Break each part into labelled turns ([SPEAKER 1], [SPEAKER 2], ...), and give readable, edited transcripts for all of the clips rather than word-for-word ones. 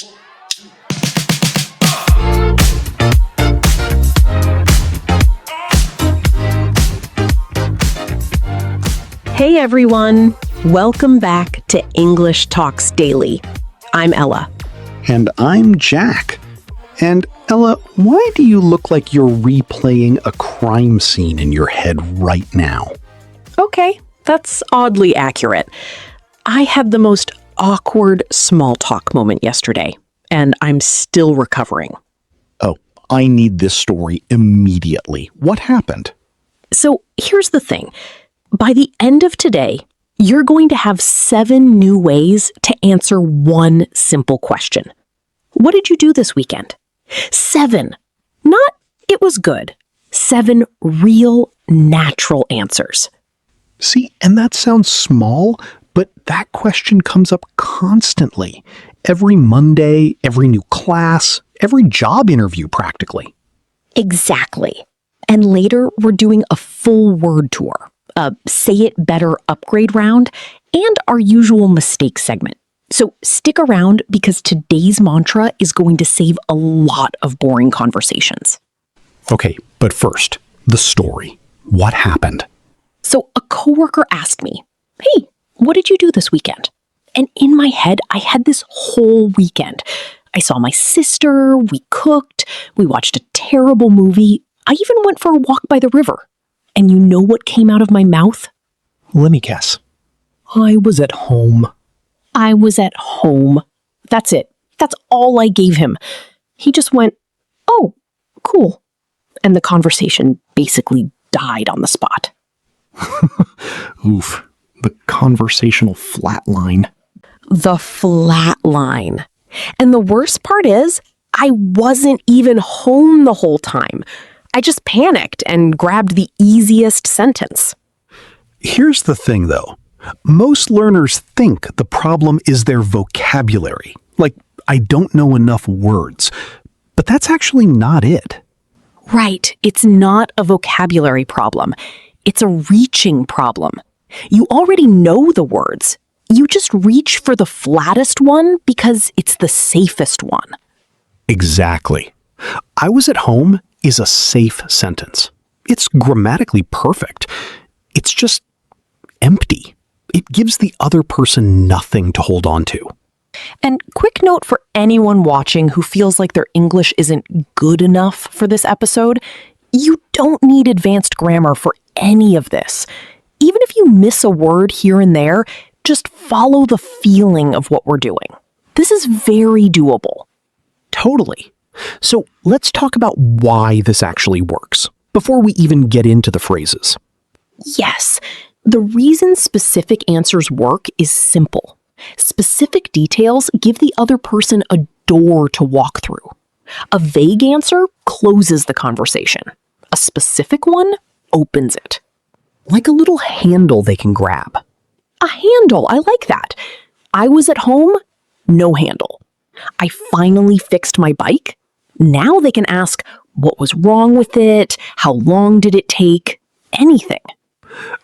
[SPEAKER 1] Hey everyone, welcome back to English Talks Daily. I'm Ella.
[SPEAKER 2] And I'm Jack. And Ella, why do you look like you're replaying a crime scene in your head right now?
[SPEAKER 1] Okay, that's oddly accurate. I had the most awkward small talk moment yesterday, and I'm still recovering.
[SPEAKER 2] Oh, I need this story immediately. What happened?
[SPEAKER 1] So here's the thing. By the end of today, you're going to have 7 new ways to answer one simple question. What did you do this weekend? 7. Not, it was good. 7 real, natural answers.
[SPEAKER 2] See, and that sounds small, but that question comes up constantly. Every Monday, every new class, every job interview practically.
[SPEAKER 1] Exactly. And later, we're doing a full word tour. Say It Better upgrade round, and our usual mistake segment. So stick around because today's mantra is going to save a lot of boring conversations.
[SPEAKER 2] Okay, but first, the story. What happened?
[SPEAKER 1] So a coworker asked me, "Hey, what did you do this weekend?" And in my head, I had this whole weekend. I saw my sister, we cooked, we watched a terrible movie. I even went for a walk by the river. And you know what came out of my mouth?
[SPEAKER 2] Let me guess. I was at home.
[SPEAKER 1] I was at home. That's it. That's all I gave him. He just went, "Oh, cool." And the conversation basically died on the spot.
[SPEAKER 2] Oof, the conversational flatline.
[SPEAKER 1] The flat line. And the worst part is, I wasn't even home the whole time. I just panicked and grabbed the easiest sentence.
[SPEAKER 2] Here's the thing, though. Most learners think the problem is their vocabulary. Like, I don't know enough words. But that's actually not it.
[SPEAKER 1] Right, it's not a vocabulary problem. It's a reaching problem. You already know the words. You just reach for the flattest one because it's the safest one.
[SPEAKER 2] Exactly. I was at home is a safe sentence. It's grammatically perfect. It's just empty. It gives the other person nothing to hold on to.
[SPEAKER 1] And quick note for anyone watching who feels like their English isn't good enough for this episode, you don't need advanced grammar for any of this. Even if you miss a word here and there, just follow the feeling of what we're doing. This is very doable.
[SPEAKER 2] Totally. So let's talk about why this actually works, before we even get into the phrases.
[SPEAKER 1] Yes, the reason specific answers work is simple. Specific details give the other person a door to walk through. A vague answer closes the conversation. A specific one opens it.
[SPEAKER 2] Like a little handle they can grab.
[SPEAKER 1] A handle, I like that. I was at home, no handle. I finally fixed my bike. Now they can ask, what was wrong with it? How long did it take? Anything.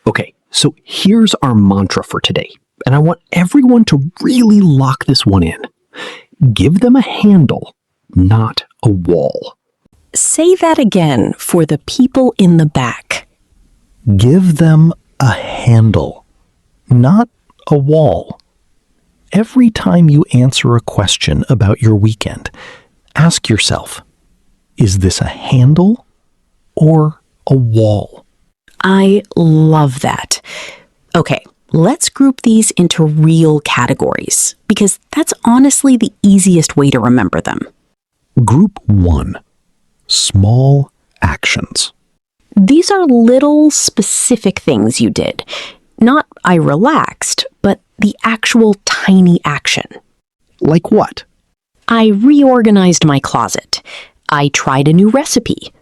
[SPEAKER 2] Okay, so here's our mantra for today, and I want everyone to really lock this one in. Give them a handle, not a wall.
[SPEAKER 1] Say that again for the people in the back.
[SPEAKER 2] Give them a handle, not a wall. Every time you answer a question about your weekend, ask yourself, is this a handle or a wall?
[SPEAKER 1] I love that. Okay, let's group these into real categories, because that's honestly the easiest way to remember them.
[SPEAKER 2] Group 1. Small actions.
[SPEAKER 1] These are little specific things you did. Not I relaxed, but the actual tiny action.
[SPEAKER 2] Like what?
[SPEAKER 1] I reorganized my closet. I tried a new recipe.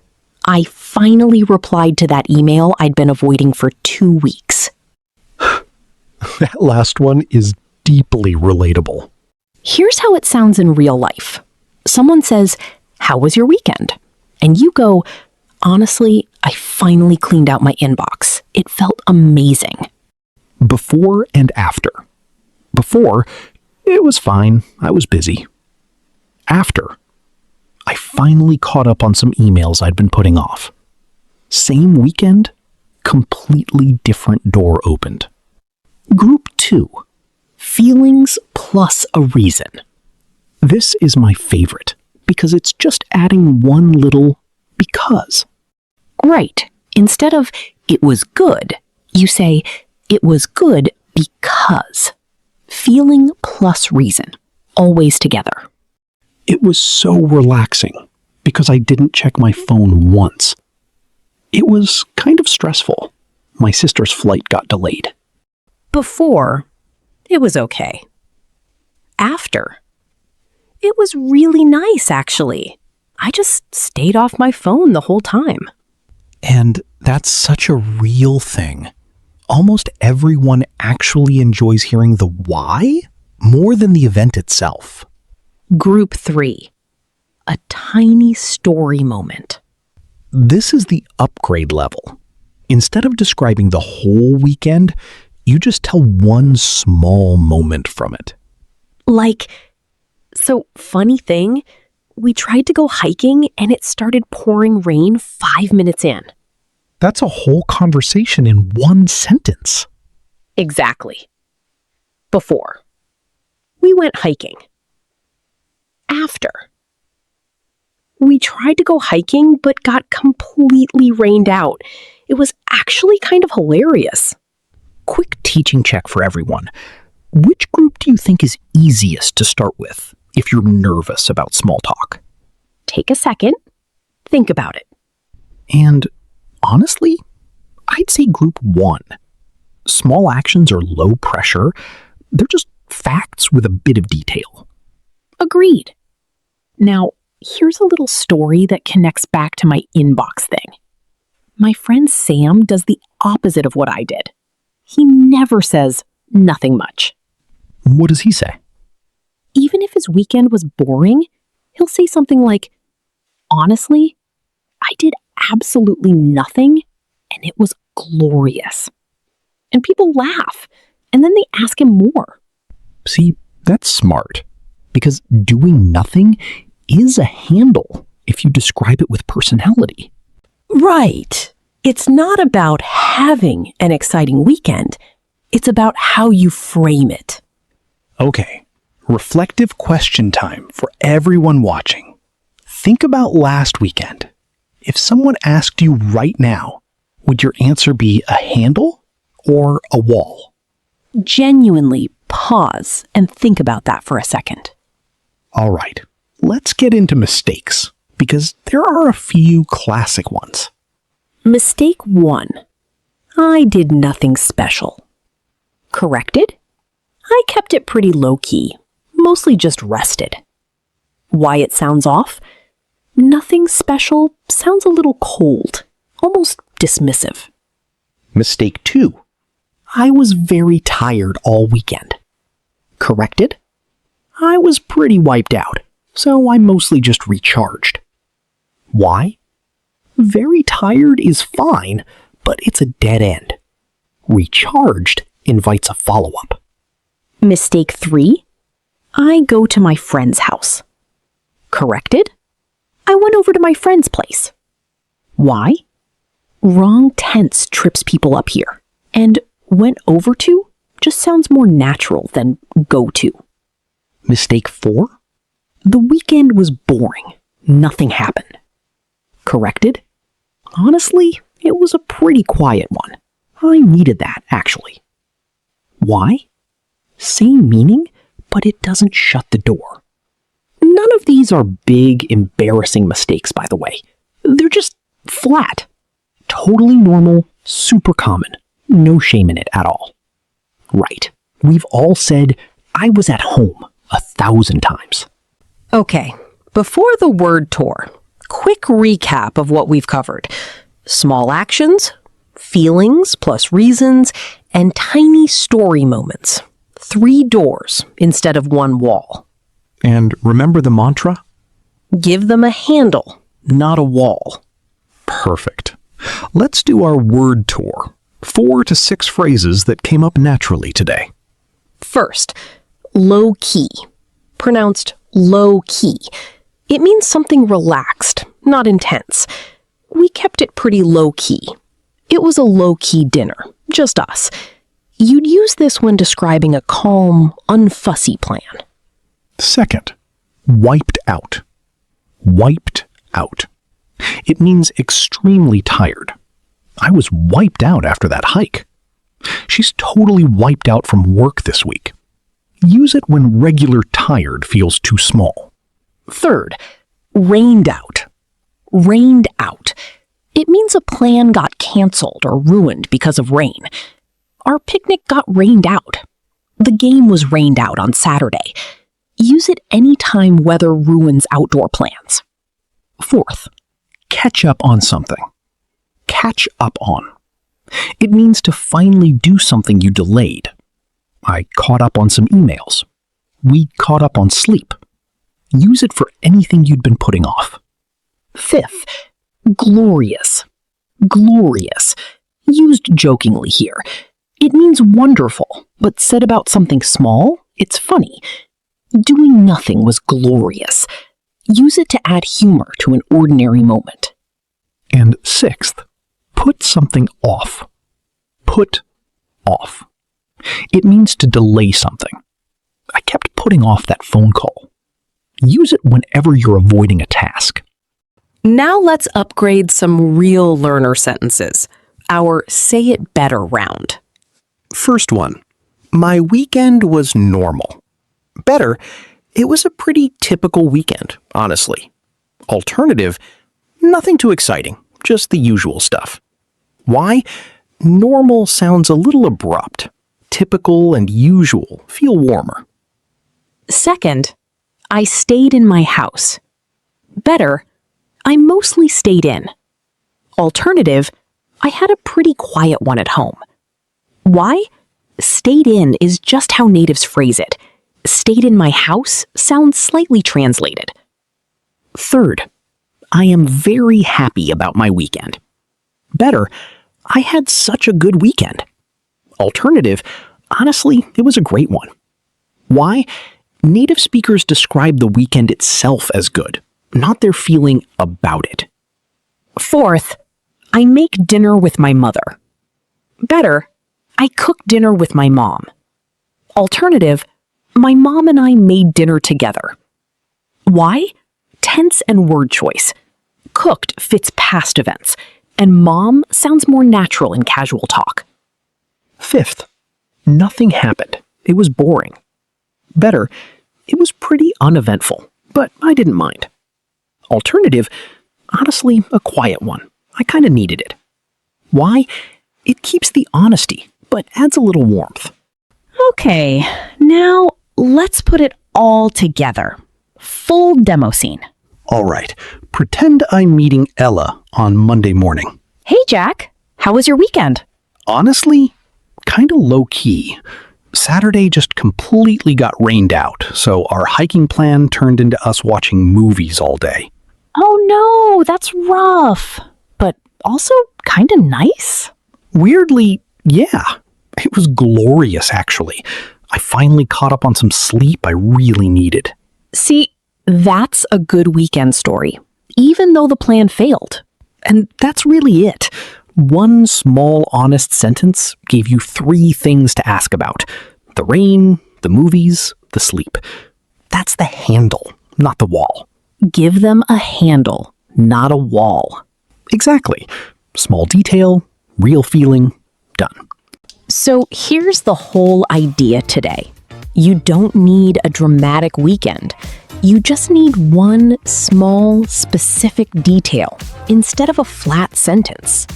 [SPEAKER 1] I finally replied to that email I'd been avoiding for 2 weeks.
[SPEAKER 2] That last one is deeply relatable.
[SPEAKER 1] Here's how it sounds in real life. Someone says, "How was your weekend?" And you go, "Honestly, I finally cleaned out my inbox. It felt amazing."
[SPEAKER 2] Before and after. Before, it was fine. I was busy. After, I finally caught up on some emails I'd been putting off. Same weekend, completely different door opened. Group 2. Feelings plus a reason. This is my favorite because it's just adding one little because.
[SPEAKER 1] Right. Instead of, it was good, you say, it was good because. Feeling plus reason. Always together.
[SPEAKER 2] It was so relaxing because I didn't check my phone once. It was kind of stressful. My sister's flight got delayed.
[SPEAKER 1] Before, it was okay. After, it was really nice, actually. I just stayed off my phone the whole time.
[SPEAKER 2] And that's such a real thing. Almost everyone actually enjoys hearing the why more than the event itself.
[SPEAKER 1] Group 3. A tiny story moment.
[SPEAKER 2] This is the upgrade level. Instead of describing the whole weekend, you just tell one small moment from it.
[SPEAKER 1] Like, so funny thing, we tried to go hiking and it started pouring rain 5 minutes in.
[SPEAKER 2] That's a whole conversation in one sentence.
[SPEAKER 1] Exactly. Before, we went hiking. After, we tried to go hiking but got completely rained out. It was actually kind of hilarious.
[SPEAKER 2] Quick teaching check for everyone. Which group do you think is easiest to start with if you're nervous about small talk?
[SPEAKER 1] Take a second, think about it.
[SPEAKER 2] And honestly, I'd say group 1. Small actions are low pressure. They're just facts with a bit of detail.
[SPEAKER 1] Agreed. Now, here's a little story that connects back to my inbox thing. My friend Sam does the opposite of what I did. He never says nothing much.
[SPEAKER 2] What does he say?
[SPEAKER 1] Even if his weekend was boring, he'll say something like, honestly, I did absolutely nothing, and it was glorious. And people laugh, and then they ask him more.
[SPEAKER 2] See, that's smart. Because doing nothing is a handle if you describe it with personality.
[SPEAKER 1] Right. It's not about having an exciting weekend. It's about how you frame it.
[SPEAKER 3] Okay, reflective question time for everyone watching. Think about last weekend. If someone asked you right now, would your answer be a handle or a wall?
[SPEAKER 1] Genuinely pause and think about that for a second.
[SPEAKER 3] All right, let's get into mistakes, because there are a few classic ones.
[SPEAKER 1] Mistake 1. I did nothing special. Corrected? I kept it pretty low-key, mostly just rested. Why it sounds off? Nothing special sounds a little cold, almost dismissive.
[SPEAKER 2] Mistake 2. I was very tired all weekend. Corrected? I was pretty wiped out, so I mostly just recharged. Why? Very tired is fine, but it's a dead end. Recharged invites a follow-up.
[SPEAKER 1] Mistake 3. I go to my friend's house. Corrected? I went over to my friend's place. Why? Wrong tense trips people up here, and went over to just sounds more natural than go to.
[SPEAKER 2] Mistake 4. The weekend was boring. Nothing happened. Corrected? Honestly, it was a pretty quiet one. I needed that, actually. Why? Same meaning, but it doesn't shut the door. None of these are big, embarrassing mistakes, by the way. They're just flat. Totally normal, super common. No shame in it at all. Right. We've all said, I was at home 1,000 times.
[SPEAKER 1] Okay, before the word tour, quick recap of what we've covered. Small actions, feelings plus reasons, and tiny story moments. 3 doors instead of 1 wall.
[SPEAKER 2] And remember the mantra?
[SPEAKER 1] Give them a handle, not a wall.
[SPEAKER 2] Perfect. Let's do our word tour. 4 to 6 phrases that came up naturally today.
[SPEAKER 1] First, low key. Pronounced low key. It means something relaxed, not intense. We kept it pretty low-key. It was a low-key dinner, just us. You'd use this when describing a calm, unfussy plan.
[SPEAKER 3] Second, wiped out. Wiped out. It means extremely tired. I was wiped out after that hike. She's totally wiped out from work this week. Use it when regular tired feels too small.
[SPEAKER 1] Third, rained out. Rained out. It means a plan got canceled or ruined because of rain. Our picnic got rained out. The game was rained out on Saturday. Use it anytime weather ruins outdoor plans.
[SPEAKER 3] Fourth, catch up on something. Catch up on. It means to finally do something you delayed. I caught up on some emails. We caught up on sleep. Use it for anything you'd been putting off.
[SPEAKER 1] Fifth, glorious. Glorious. Used jokingly here. It means wonderful, but said about something small, it's funny. Doing nothing was glorious. Use it to add humor to an ordinary moment.
[SPEAKER 3] And sixth, put something off. Put off. It means to delay something. I kept putting off that phone call. Use it whenever you're avoiding a task.
[SPEAKER 1] Now let's upgrade some real learner sentences. Our Say It Better round.
[SPEAKER 4] First one. My weekend was normal. Better, it was a pretty typical weekend, honestly. Alternative, nothing too exciting, just the usual stuff. Why? Normal sounds a little abrupt. Typical and usual feel warmer.
[SPEAKER 1] Second, I stayed in my house. Better, I mostly stayed in. Alternative, I had a pretty quiet one at home. Why? Stayed in is just how natives phrase it. Stayed in my house sounds slightly translated.
[SPEAKER 3] Third, I am very happy about my weekend. Better, I had such a good weekend. Alternative, honestly, it was a great one. Why? Native speakers describe the weekend itself as good, not their feeling about it.
[SPEAKER 1] Fourth, I make dinner with my mother. Better, I cook dinner with my mom. Alternative, my mom and I made dinner together. Why? Tense and word choice. Cooked fits past events, and mom sounds more natural in casual talk.
[SPEAKER 3] Fifth, nothing happened. It was boring. Better, it was pretty uneventful, but I didn't mind. Alternative, honestly, a quiet one. I kind of needed it. Why? It keeps the honesty, but adds a little warmth.
[SPEAKER 1] Okay, now let's put it all together. Full demo scene.
[SPEAKER 3] All right, pretend I'm meeting Ella on Monday morning.
[SPEAKER 1] Hey, Jack. How was your weekend?
[SPEAKER 3] Honestly, kind of low-key. Saturday just completely got rained out, so our hiking plan turned into us watching movies all day.
[SPEAKER 1] Oh no, that's rough. But also kind of nice.
[SPEAKER 3] Weirdly, yeah. It was glorious, actually. I finally caught up on some sleep I really needed.
[SPEAKER 1] See, that's a good weekend story, even though the plan failed.
[SPEAKER 3] And that's really it. One small, honest sentence gave you 3 things to ask about. The rain, the movies, the sleep. That's the handle, not the wall.
[SPEAKER 1] Give them a handle, not a wall.
[SPEAKER 3] Exactly. Small detail, real feeling, done.
[SPEAKER 1] So here's the whole idea today. You don't need a dramatic weekend. You just need one small, specific detail instead of a flat sentence.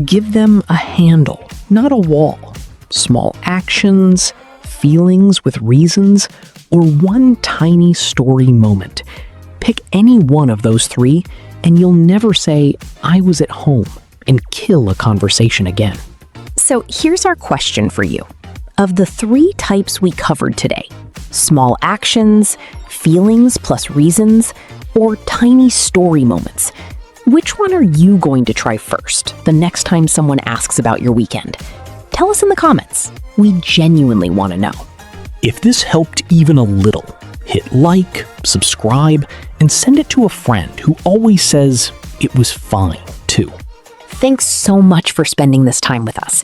[SPEAKER 1] Give them a handle, not a wall. Small actions, feelings with reasons, or one tiny story moment. Pick any one of those 3, and you'll never say, I was at home, and kill a conversation again. So here's our question for you. Of the 3 types we covered today, small actions, feelings plus reasons, or tiny story moments, which one are you going to try first the next time someone asks about your weekend? Tell us in the comments. We genuinely want to know.
[SPEAKER 3] If this helped even a little,
[SPEAKER 2] hit like, subscribe, and send it to a friend who always says it was fine, too.
[SPEAKER 5] Thanks so much for spending this time with us.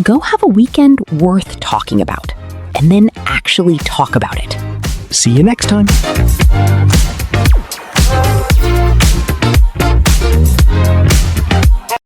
[SPEAKER 5] Go have a weekend worth talking about, and then actually talk about it.
[SPEAKER 2] See you next time.